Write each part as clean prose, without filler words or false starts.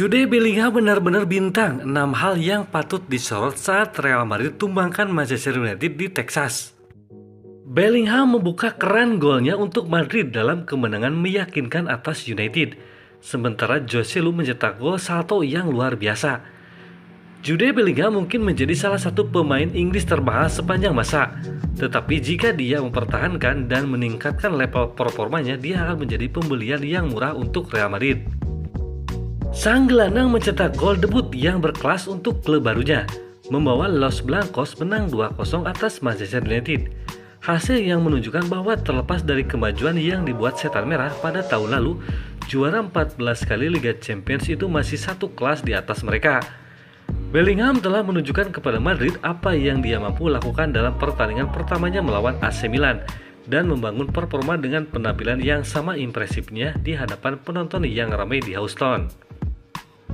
Jude Bellingham benar-benar bintang, 6 hal yang patut disorot saat Real Madrid tumbangkan Manchester United di Texas. Bellingham membuka keran golnya untuk Madrid dalam kemenangan meyakinkan atas United, sementara Joselu mencetak gol salto yang luar biasa. Jude Bellingham mungkin menjadi salah satu pemain Inggris termahal sepanjang masa, tetapi jika dia mempertahankan dan meningkatkan level performanya, dia akan menjadi pembelian yang murah untuk Real Madrid. Sang gelandang mencetak gol debut yang berkelas untuk klub barunya, membawa Los Blancos menang 2-0 atas Manchester United. Hasil yang menunjukkan bahwa terlepas dari kemajuan yang dibuat Setan Merah pada tahun lalu, juara 14 kali Liga Champions itu masih satu kelas di atas mereka. Bellingham telah menunjukkan kepada Madrid apa yang dia mampu lakukan dalam pertandingan pertamanya melawan AC Milan dan membangun performa dengan penampilan yang sama impresifnya di hadapan penonton yang ramai di Houston.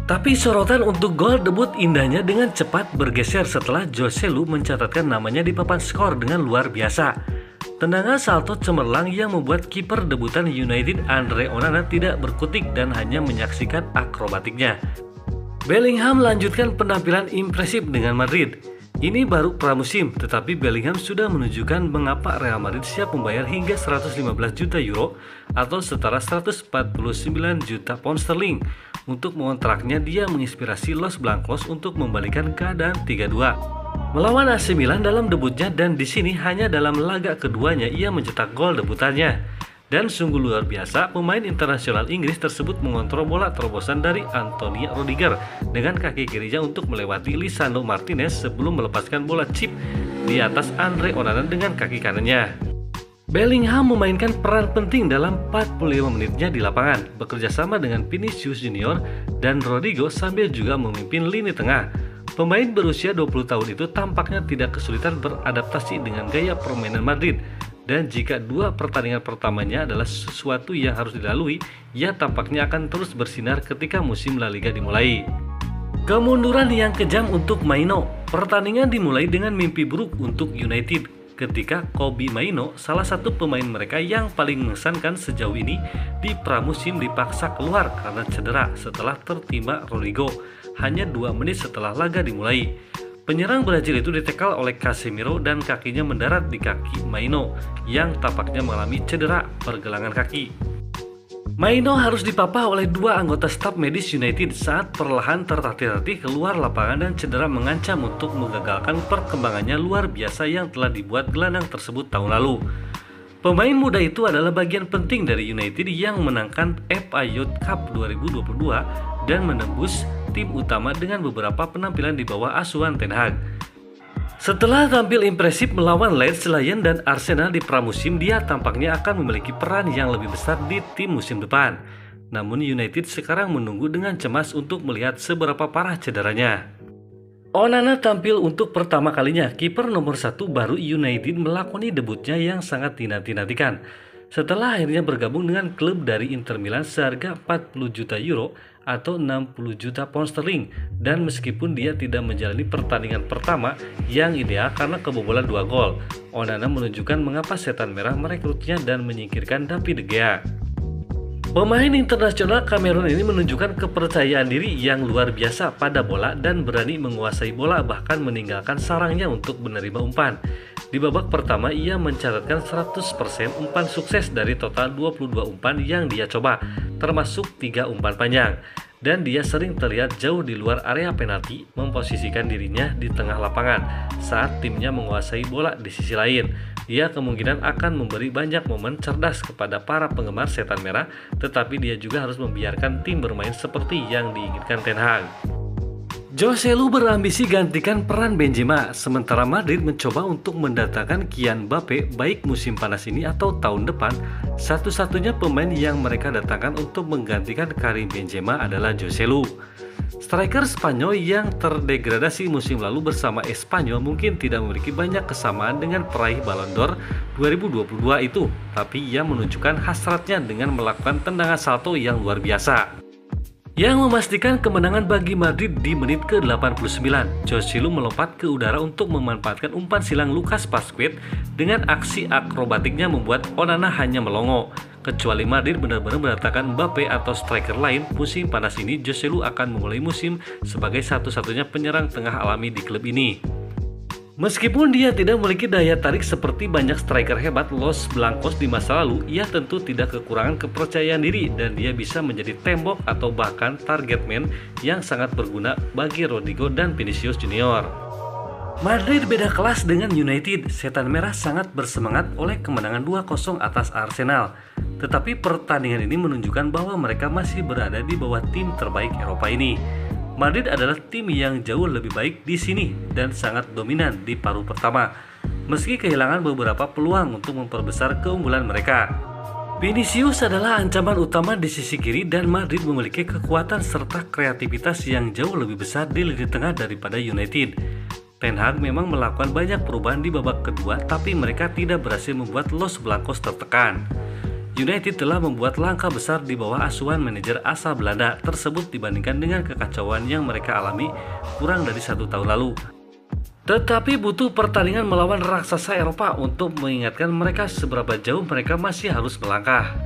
Tapi sorotan untuk gol debut indahnya dengan cepat bergeser setelah Joselu mencatatkan namanya di papan skor dengan luar biasa. Tendangan salto cemerlang yang membuat kiper debutan United Andre Onana tidak berkutik dan hanya menyaksikan akrobatiknya. Bellingham lanjutkan penampilan impresif dengan Madrid. Ini baru pramusim, tetapi Bellingham sudah menunjukkan mengapa Real Madrid siap membayar hingga 115 juta euro atau setara 149 juta pound sterling. Untuk mengontraknya, dia menginspirasi Los Blancos untuk membalikan keadaan 3-2 melawan AC Milan dalam debutnya, dan di sini hanya dalam laga keduanya ia mencetak gol debutannya. Dan sungguh luar biasa, pemain internasional Inggris tersebut mengontrol bola terobosan dari Antonio Rudiger dengan kaki kirinya untuk melewati Lisandro Martinez sebelum melepaskan bola chip di atas Andre Onana dengan kaki kanannya. Bellingham memainkan peran penting dalam 45 menitnya di lapangan, bekerja sama dengan Vinicius Junior dan Rodrigo sambil juga memimpin lini tengah. Pemain berusia 20 tahun itu tampaknya tidak kesulitan beradaptasi dengan gaya permainan Madrid, dan jika dua pertandingan pertamanya adalah sesuatu yang harus dilalui, ia tampaknya akan terus bersinar ketika musim La Liga dimulai. Kemunduran yang kejam untuk Maino. Pertandingan dimulai dengan mimpi buruk untuk United ketika Kobbie Mainoo, salah satu pemain mereka yang paling mengesankan sejauh ini di pramusim, dipaksa keluar karena cedera setelah tertimpa Rodrigo hanya 2 menit setelah laga dimulai. Penyerang Brazil itu ditekel oleh Casemiro dan kakinya mendarat di kaki Mainoo yang tampaknya mengalami cedera pergelangan kaki. Mainoo harus dipapah oleh 2 anggota staf medis United saat perlahan tertatih-tatih keluar lapangan, dan cedera mengancam untuk menggagalkan perkembangannya luar biasa yang telah dibuat gelandang tersebut tahun lalu. Pemain muda itu adalah bagian penting dari United yang menangkan FA Youth Cup 2022 dan menembus tim utama dengan beberapa penampilan di bawah asuhan Ten Hag. Setelah tampil impresif melawan Leeds, Lions, dan Arsenal di pramusim, dia tampaknya akan memiliki peran yang lebih besar di tim musim depan. Namun United sekarang menunggu dengan cemas untuk melihat seberapa parah cederanya. Onana tampil untuk pertama kalinya. Kiper nomor 1 baru United melakoni debutnya yang sangat dinanti-nantikan setelah akhirnya bergabung dengan klub dari Inter Milan seharga 40 juta euro atau 60 juta pound sterling. Dan meskipun dia tidak menjalani pertandingan pertama yang ideal karena kebobolan 2 gol, Onana menunjukkan mengapa Setan Merah merekrutnya dan menyingkirkan David De Gea. Pemain internasional Kamerun ini menunjukkan kepercayaan diri yang luar biasa pada bola dan berani menguasai bola, bahkan meninggalkan sarangnya untuk menerima umpan. Di babak pertama ia mencatatkan 100% umpan sukses dari total 22 umpan yang dia coba, termasuk 3 umpan panjang. Dan dia sering terlihat jauh di luar area penalti, memposisikan dirinya di tengah lapangan saat timnya menguasai bola di sisi lain. Dia kemungkinan akan memberi banyak momen cerdas kepada para penggemar Setan Merah, tetapi dia juga harus membiarkan tim bermain seperti yang diinginkan Ten Hag. Joselu berambisi gantikan peran Benzema, sementara Madrid mencoba untuk mendatangkan Kylian Mbappe baik musim panas ini atau tahun depan. Satu-satunya pemain yang mereka datangkan untuk menggantikan Karim Benzema adalah Joselu. Striker Spanyol yang terdegradasi musim lalu bersama Espanyol mungkin tidak memiliki banyak kesamaan dengan peraih Ballon d'Or 2022 itu, tapi ia menunjukkan hasratnya dengan melakukan tendangan salto yang luar biasa yang memastikan kemenangan bagi Madrid di menit ke-89. Joselu melompat ke udara untuk memanfaatkan umpan silang Lucas Vazquez dengan aksi akrobatiknya membuat Onana hanya melongo. Kecuali Madrid benar-benar mendatangkan Mbappe atau striker lain, musim panas ini Joselu akan memulai musim sebagai satu-satunya penyerang tengah alami di klub ini. Meskipun dia tidak memiliki daya tarik seperti banyak striker hebat Los Blancos di masa lalu, ia tentu tidak kekurangan kepercayaan diri dan dia bisa menjadi tembok atau bahkan target man yang sangat berguna bagi Rodrigo dan Vinicius Junior. Madrid beda kelas dengan United. Setan Merah sangat bersemangat oleh kemenangan 2-0 atas Arsenal. Tetapi pertandingan ini menunjukkan bahwa mereka masih berada di bawah tim terbaik Eropa ini. Madrid adalah tim yang jauh lebih baik di sini dan sangat dominan di paruh pertama, meski kehilangan beberapa peluang untuk memperbesar keunggulan mereka. Vinicius adalah ancaman utama di sisi kiri dan Madrid memiliki kekuatan serta kreativitas yang jauh lebih besar di lini tengah daripada United. Ten Hag memang melakukan banyak perubahan di babak kedua, tapi mereka tidak berhasil membuat Los Blancos tertekan. United telah membuat langkah besar di bawah asuhan manajer asal Belanda tersebut dibandingkan dengan kekacauan yang mereka alami kurang dari 1 tahun lalu. Tetapi butuh pertandingan melawan raksasa Eropa untuk mengingatkan mereka seberapa jauh mereka masih harus melangkah.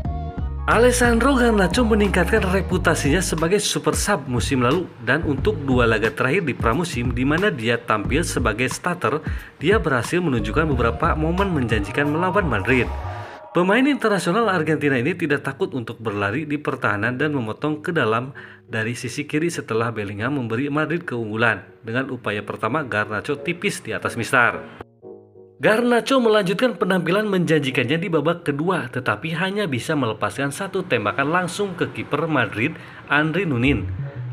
Alessandro Garnacho meningkatkan reputasinya sebagai super sub musim lalu dan untuk 2 laga terakhir di pramusim di mana dia tampil sebagai starter, dia berhasil menunjukkan beberapa momen menjanjikan melawan Madrid. Pemain internasional Argentina ini tidak takut untuk berlari di pertahanan dan memotong ke dalam dari sisi kiri setelah Bellingham memberi Madrid keunggulan. Dengan upaya pertama, Garnacho tipis di atas mistar. Garnacho melanjutkan penampilan menjanjikannya di babak kedua, tetapi hanya bisa melepaskan satu tembakan langsung ke kiper Madrid, André Nunin,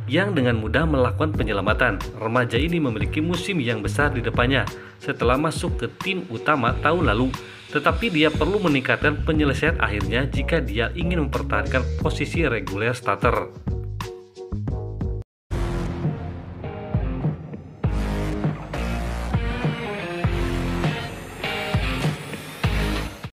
yang dengan mudah melakukan penyelamatan. Remaja ini memiliki musim yang besar di depannya setelah masuk ke tim utama tahun lalu. Tetapi dia perlu meningkatkan penyelesaian akhirnya jika dia ingin mempertahankan posisi reguler starter.